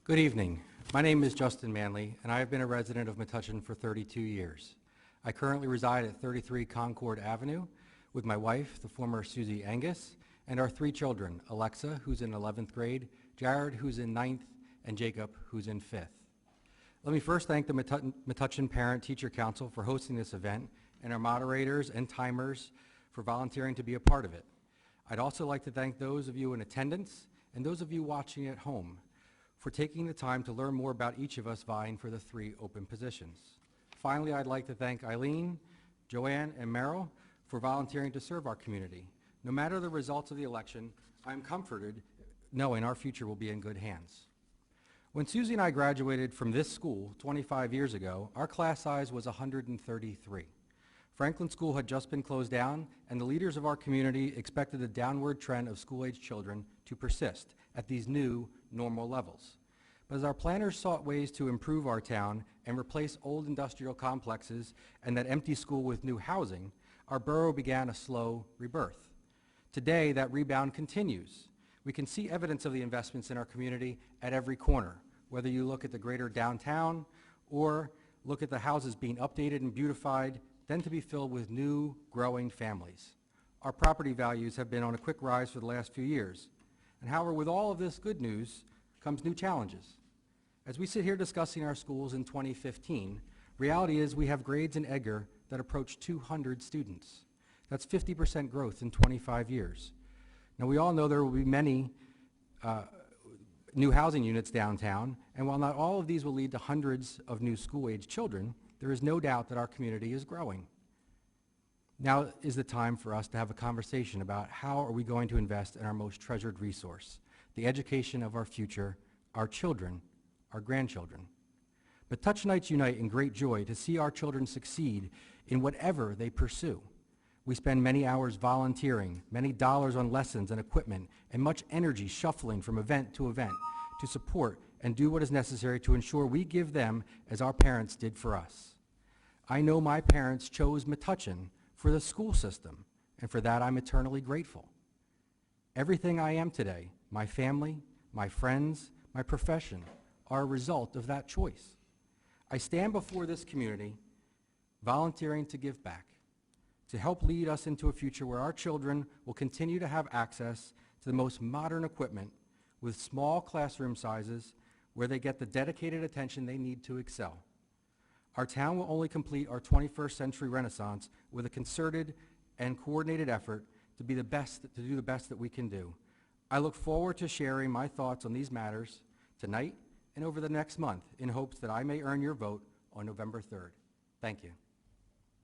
Good evening. My name is Justin Manley, and I have been a resident of Metuchen for 32 years. I currently reside at 33 Concord Avenue with my wife, the former Susie Angus, and our 3 children, Alexa, who's in 11th grade, Jared, who's in 9th, and Jacob, who's in 5th. Let me first thank the Metuchen Parent-Teacher Council for hosting this event, and our moderators and timers for volunteering to be a part of it. I'd also like to thank those of you in attendance and those of you watching at home for taking the time to learn more about each of us vying for the 3 open positions. Finally, I'd like to thank Eileen, Joanne, and Merrill for volunteering to serve our community. No matter the results of the election, I'm comforted knowing our future will be in good hands. When Susie and I graduated from this school 25 years ago, our class size was 133. Franklin School had just been closed down, and the leaders of our community expected the downward trend of school-age children to persist at these new normal levels. But as our planners sought ways to improve our town and replace old industrial complexes and that empty school with new housing, our borough began a slow rebirth. Today, that rebound continues. We can see evidence of the investments in our community at every corner, whether you look at the greater downtown or look at the houses being updated and beautified, then to be filled with new, growing families. Our property values have been on a quick rise for the last few years. And however, with all of this good news comes new challenges. As we sit here discussing our schools in 2015, reality is we have grades in Edgar that approach 200 students. That's 50% growth in 25 years. Now, we all know there will be many new housing units downtown, and while not all of these will lead to hundreds of new school-age children, there is no doubt that our community is growing. Now is the time for us to have a conversation about how are we going to invest in our most treasured resource, the education of our future, our children, our grandchildren. Metuchenites unite in great joy to see our children succeed in whatever they pursue. We spend many hours volunteering, many dollars on lessons and equipment, and much energy shuffling from event to event to support and do what is necessary to ensure we give them as our parents did for us. I know my parents chose Metuchen for the school system, and for that I'm eternally grateful. Everything I am today, my family, my friends, my profession, are a result of that choice. I stand before this community volunteering to give back, to help lead us into a future where our children will continue to have access to the most modern equipment with small classroom sizes where they get the dedicated attention they need to excel. Our town will only complete our 21st century renaissance with a concerted and coordinated effort to do the best that we can do. I look forward to sharing my thoughts on these matters tonight and over the next month in hopes that I may earn your vote on November 3rd. Thank you.